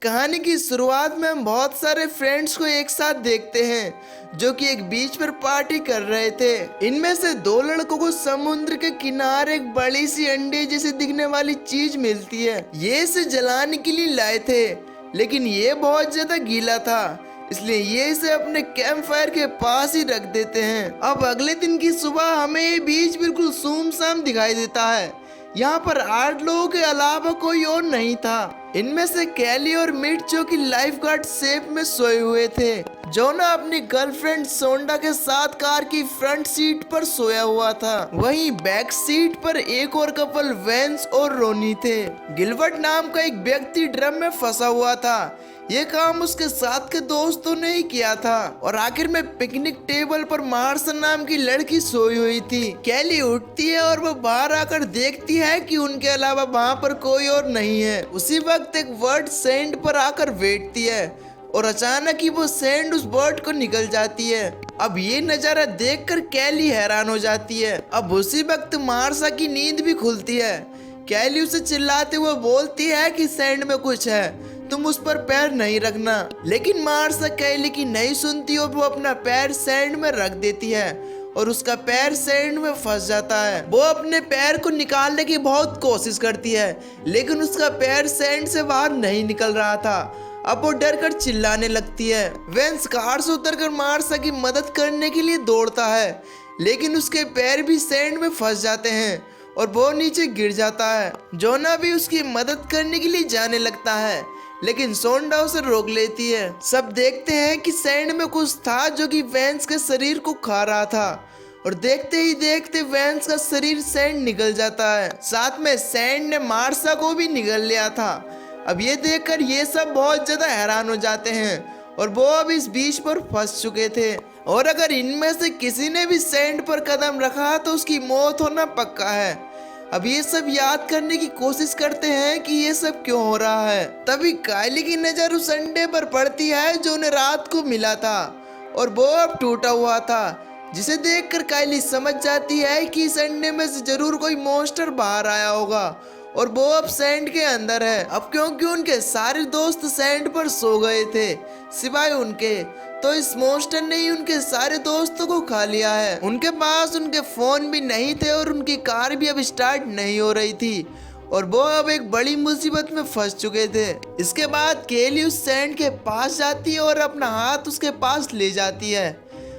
कहानी की शुरुआत में हम बहुत सारे फ्रेंड्स को एक साथ देखते हैं जो कि एक बीच पर पार्टी कर रहे थे। इनमें से दो लड़कों को समुद्र के किनारे एक बड़ी सी अंडे जैसे दिखने वाली चीज मिलती है। ये इसे जलाने के लिए लाए थे, लेकिन ये बहुत ज्यादा गीला था, इसलिए ये इसे अपने कैंप फायर के पास ही रख देते हैं। अब अगले दिन की सुबह हमें ये बीच बिल्कुल सुनसान दिखाई देता है। यहाँ पर 8 लोगों के अलावा कोई और नहीं था। इनमें से कैली और मिट जो कि लाइफ गार्ड शेप में सोए हुए थे। जोना अपनी गर्लफ्रेंड सोंडा के साथ कार की फ्रंट सीट पर सोया हुआ था। वहीं बैक सीट पर एक और कपल वेंस और रोनी थे। गिलबर्ट नाम का एक व्यक्ति ड्रम में फंसा हुआ था। ये काम उसके साथ के दोस्तों ने ही किया था। और आखिर में पिकनिक टेबल पर मार्सन नाम की लड़की सोई हुई थी। कैली उठती है और वो बाहर आकर देखती है कि उनके अलावा वहाँ पर कोई और नहीं है। उसी वक्त एक बर्ड सैंड पर आकर बैठती है और अचानक ही वो सैंड उस बर्ड को निकल जाती है। अब ये नजारा देखकर कैली हैरान हो जाती है। अब उसी वक्त मार्सा की नींद भी खुलती है। कैली उसे चिल्लाते हुए बोलती है कि सैंड में कुछ है, तुम उस पर पैर नहीं रखना। लेकिन मार्सा कैली की नहीं सुनती और वो अपना पैर सैंड में रख देती है और उसका पैर सैंड में फंस जाता है। वो अपने पैर को निकालने की बहुत कोशिश करती है, लेकिन उसका पैर सैंड से बाहर नहीं निकल रहा था। अब वो डर कर चिल्लाने लगती है। वेंस कार से उतरकर मार्सा की मदद करने के लिए दौड़ता है, लेकिन उसके पैर भी सैंड में फंस जाते हैं और वो नीचे गिर जाता है। जोना भी उसकी मदद करने के लिए जाने लगता है, लेकिन सोंडा उसे रोक लेती है। सब देखते हैं कि सैंड में कुछ था जो कि वेंस के शरीर को खा रहा था, और देखते ही देखते वेंस का शरीर सैंड निकल जाता है। साथ में सैंड ने मार्सा को भी निगल लिया था। अब ये देखकर ये सब बहुत ज्यादा हैरान हो जाते हैं और वो अब इस बीच पर फंस चुके थे, और अगर इनमें से किसी ने भी सैंड पर कदम रखा तो उसकी मौत होना पक्का है। अब ये सब याद करने की कोशिश करते हैं कि ये सब क्यों हो रहा है। तभी कायली की नजर उस अंडे पर पड़ती है जो उन्हें रात को मिला था, और वो अब टूटा हुआ था, जिसे देखकर कायली समझ जाती है कि इस अंडे में से जरूर कोई मॉन्स्टर बाहर आया होगा और वो अब सैंड के अंदर है। अब क्योंकि उनके सारे दोस्त सैंड पर सो गए थे सिवाय उनके, तो इस मॉन्स्टर ने ही उनके सारे दोस्तों को खा लिया है। उनके पास उनके फोन भी नहीं थे और उनकी कार भी अब स्टार्ट नहीं हो रही थी, और वो अब एक बड़ी मुसीबत में फंस चुके थे। इसके बाद केली उस सैंड के पास जाती है और अपना हाथ उसके पास ले जाती है,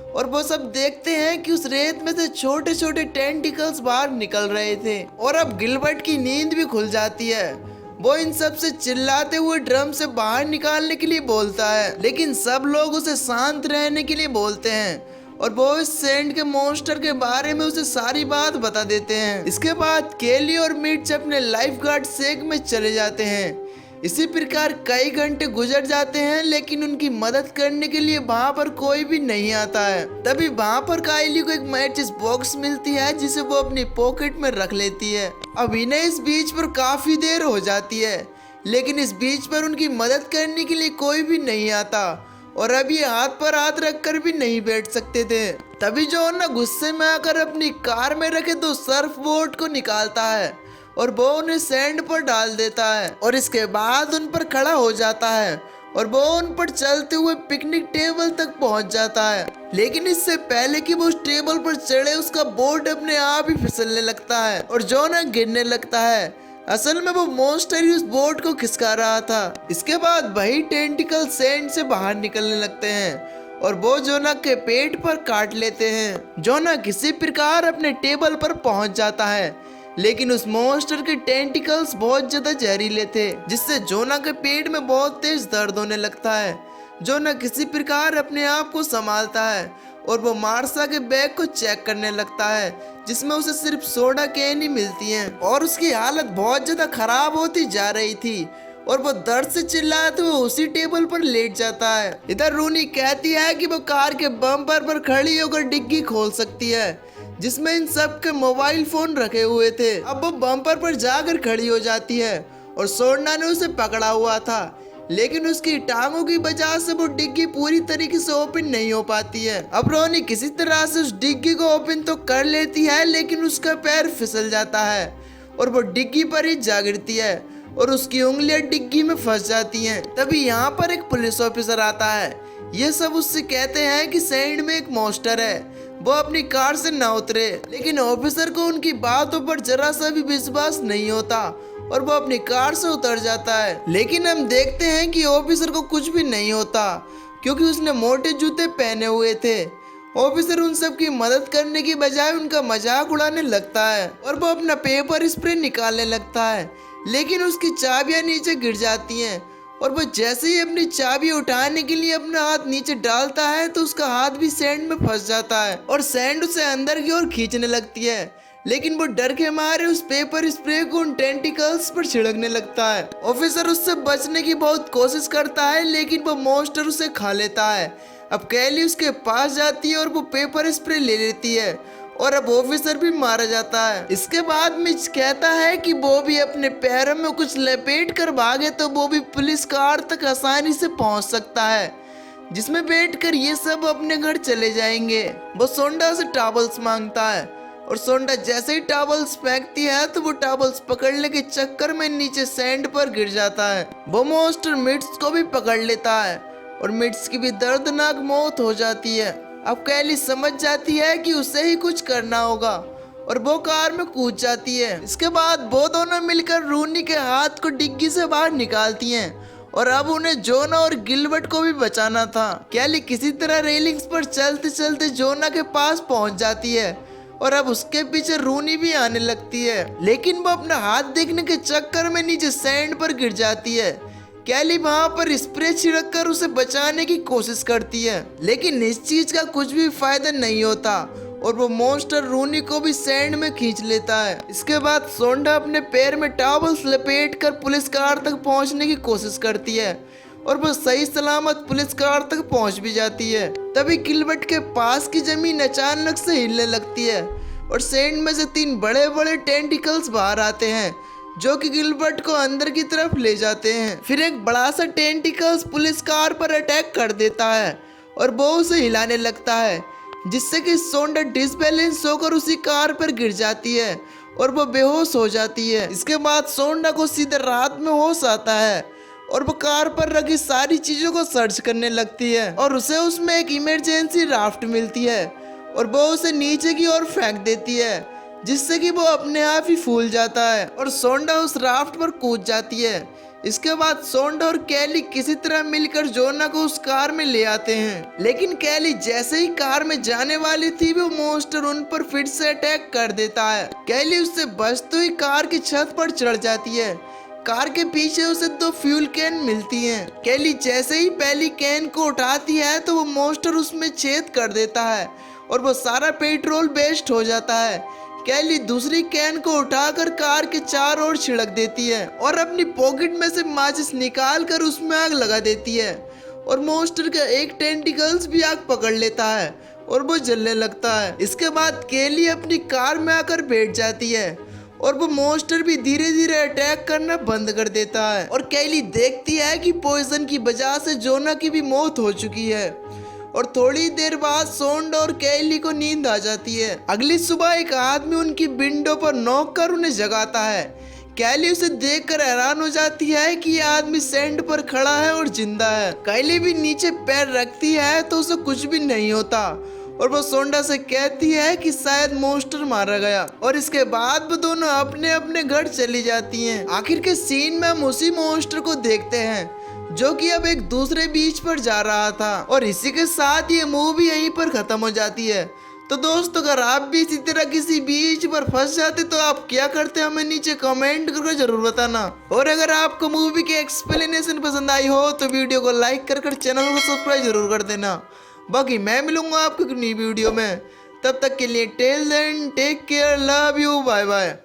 और वो सब देखते हैं कि उस रेत में से छोटे छोटे टेंटिकल्स बाहर निकल रहे थे। और अब गिलबर्ट की नींद भी खुल जाती है। वो इन सब से चिल्लाते हुए ड्रम से बाहर निकालने के लिए बोलता है, लेकिन सब लोग उसे शांत रहने के लिए बोलते हैं और वो इस सैंड के मॉन्स्टर के बारे में उसे सारी बात बता देते हैं। इसके बाद केली और मिर्च अपने लाइफ गार्ड शेक में चले जाते हैं। इसी प्रकार कई घंटे गुजर जाते हैं, लेकिन उनकी मदद करने के लिए वहाँ पर कोई भी नहीं आता है। तभी वहाँ पर कायली को एक मैचिस बॉक्स मिलती है, जिसे वो अपनी पॉकेट में रख लेती है। अब इन्हें इस बीच पर काफी देर हो जाती है, लेकिन इस बीच पर उनकी मदद करने के लिए कोई भी नहीं आता, और अब ये हाथ पर हाथ रखकर भी नहीं बैठ सकते थे। तभी जॉन गुस्से में आकर अपनी कार में रखे 2 सर्फ बोर्ड को निकालता है और वो उन्हें सैंड पर डाल देता है, और इसके बाद उन पर खड़ा हो जाता है और वो उन पर चलते हुए पिकनिक टेबल तक पहुंच जाता है। लेकिन इससे पहले कि वो उस टेबल पर चढ़े, उसका बोर्ड अपने आप ही फिसलने लगता है और जोना गिरने लगता है। असल में वो मॉन्स्टर ही उस बोर्ड को खिसका रहा था। इसके बाद वही टेंटिकल सैंड से बाहर निकलने लगते हैं और वो जोना के पेट पर काट लेते हैं। जोना किसी प्रकार अपने टेबल पर पहुंच जाता है, लेकिन उस मॉन्स्टर के टेंटिकल्स बहुत ज्यादा जहरीले थे, जिससे जोना के पेट में बहुत तेज दर्द होने लगता है। जोना किसी प्रकार अपने आप को संभालता है और वो मार्सा के बैग को चेक करने लगता है, जिसमें उसे सिर्फ सोडा कैन ही मिलती हैं, और उसकी हालत बहुत ज्यादा खराब होती जा रही थी और वो दर्द से चिल्लाते हुए उसी टेबल पर लेट जाता है। इधर रूनी कहती है कि वो कार के बम्पर पर खड़ी होकर डिग्गी खोल सकती है, जिसमें इन सब के मोबाइल फोन रखे हुए थे। अब वो बम्पर पर जाकर खड़ी हो जाती है और सोडा ने उसे पकड़ा हुआ था, लेकिन उसकी टांगों की वजह से वो डिग्गी पूरी तरीके से ओपन नहीं हो पाती है। अब रोनी किसी तरह से उस डिग्गी को ओपन तो कर लेती है, लेकिन उसका पैर फिसल जाता है और वो डिग्गी पर ही जा गिरती है और उसकी उंगलियां डिग्गी में फंस जाती हैं। तभी यहाँ पर एक पुलिस ऑफिसर आता है। ये सब उससे कहते हैं कि सैंड में एक मॉन्स्टर है, वो अपनी कार से ना उतरे। लेकिन ऑफिसर को उनकी बातों पर जरा सा भी विश्वास नहीं होता और वो अपनी कार से उतर जाता है। लेकिन हम देखते हैं कि ऑफिसर को कुछ भी नहीं होता क्योंकि उसने मोटे जूते पहने हुए थे। ऑफिसर उन सब की मदद करने की बजाय उनका मजाक उड़ाने लगता है और वो अपना पेपर स्प्रे निकालने लगता है, लेकिन उसकी चाबियां नीचे गिर जाती हैं और वो जैसे ही अपनी चाबी उठाने के लिए अपना हाथ नीचे डालता है तो उसका हाथ भी सैंड में फंस जाता है और सैंड उसे अंदर की ओर खींचने लगती है। लेकिन वो डर के मारे उस पेपर स्प्रे को उन टेंटिकल्स पर छिड़कने लगता है। ऑफिसर उससे बचने की बहुत कोशिश करता है, लेकिन वो मॉन्स्टर उसे खा लेता है। अब कैली उसके पास जाती है और वो पेपर स्प्रे ले लेती है और अब ऑफिसर भी मारा जाता है। इसके बाद मिच कहता है कि वो भी अपने पैरों में कुछ लपेट कर भागे तो वो भी पुलिस कार तक आसानी से पहुंच सकता है, जिसमें बैठकर ये सब अपने घर चले जाएंगे। वो सोंडा से टॉवल्स मांगता है और सोंडा जैसे ही टॉवल्स फेंकती है तो वो टॉवल्स पकड़ने के चक्कर में नीचे सैंड पर गिर जाता है। वो मॉन्स्टर मिट्स को भी पकड़ लेता है और मिट्स की भी दर्दनाक मौत हो जाती है। अब कैली समझ जाती है कि उसे ही कुछ करना होगा और वो कार में कूद जाती है। इसके बाद वो दोनों मिलकर रूनी के हाथ को डिग्गी से बाहर निकालती हैं और अब उन्हें जोना और गिलबर्ट को भी बचाना था। कैली किसी तरह रेलिंग्स पर चलते चलते जोना के पास पहुंच जाती है और अब उसके पीछे रूनी भी आने लगती है, लेकिन वो अपना हाथ देखने के चक्कर में नीचे सैंड पर गिर जाती है। कैली वहां पर स्प्रे छिड़क कर उसे बचाने की कोशिश करती है, लेकिन इस चीज का कुछ भी फायदा नहीं होता और वो मॉन्स्टर रूनी को भी सैंड में खींच लेता है। इसके बाद सोंडा अपने पैर में टॉवल्स लपेट कर पुलिस कार तक पहुंचने की कोशिश करती है और वो सही सलामत पुलिस कार तक पहुंच भी जाती है। तभी गिलबर्ट के पास की जमीन अचानक से हिलने लगती है और सैंड में से 3 बड़े बड़े टेंटिकल्स बाहर आते हैं जो कि गिलबर्ट को अंदर की तरफ ले जाते हैं। फिर एक बड़ा सा टेंटिकल्स पुलिस कार पर अटैक कर देता है और वो उसे हिलाने लगता है, जिससे कि सोंडा डिसबैलेंस होकर उसी कार पर गिर जाती है और वो बेहोश हो जाती है। इसके बाद सोंडा को सीधे रात में होश आता है और वो कार पर रखी सारी चीजों को सर्च करने लगती है और उसे उसमें एक इमरजेंसी राफ्ट मिलती है और वो उसे नीचे की ओर फेंक देती है, जिससे कि वो अपने आप ही फूल जाता है और सोंडा उस राफ्ट पर कूद जाती है। इसके बाद सोंडा और कैली किसी तरह मिलकर जोना को उस कार में ले आते हैं, लेकिन कैली जैसे ही कार में जाने वाली थी वो मॉन्स्टर उन पर फिर से अटैक कर देता है। कैली उससे बचते हुई कार की छत पर चढ़ जाती है। कार के पीछे उसे 2 फ्यूल कैन मिलती हैं। कैली जैसे ही पहली कैन को उठाती है तो वो मॉन्स्टर उसमें छेद कर देता है और वो सारा पेट्रोल वेस्ट हो जाता है। कैली दूसरी कैन को उठाकर कार के चारों ओर छिड़क देती है और अपनी पॉकेट में से माचिस निकाल कर उसमें आग लगा देती है और मॉन्स्टर का एक टेंटिकल्स भी आग पकड़ लेता है और वो जलने लगता है। इसके बाद कैली अपनी कार में आकर बैठ जाती है और वो मॉन्स्टर भी धीरे धीरे अटैक करना बंद कर देता है और कैली देखती है कि पॉइजन की वजह से जोना की भी मौत हो चुकी है और थोड़ी देर बाद सोंडा और कैली को नींद आ जाती है। अगली सुबह एक आदमी उनकी विंडो पर नॉक कर उन्हें जगाता है। कैली उसे देखकर हैरान हो जाती है कि यह आदमी सैंड पर खड़ा है और जिंदा है। कैली भी नीचे पैर रखती है तो उसे कुछ भी नहीं होता और वो सोंडा से कहती है कि शायद मॉन्स्टर मारा गया और इसके बाद वो दोनों अपने अपने घर चली जाती हैं। आखिर के सीन में हम उसी मॉन्स्टर को देखते हैं जो कि अब एक दूसरे बीच पर जा रहा था और इसी के साथ ये मूवी यहीं पर खत्म हो जाती है। तो दोस्तों अगर आप भी इसी तरह किसी बीच पर फंस जाते तो आप क्या करते हमें नीचे कमेंट करके जरूर बताना। और अगर आपको मूवी के एक्सप्लेनेशन पसंद आई हो तो वीडियो को लाइक कर चैनल को सब्सक्राइब जरूर कर देना। बाकी मैं मिलूंगा आपको एक नई वीडियो में, तब तक के लिए till then take care, love you, bye bye.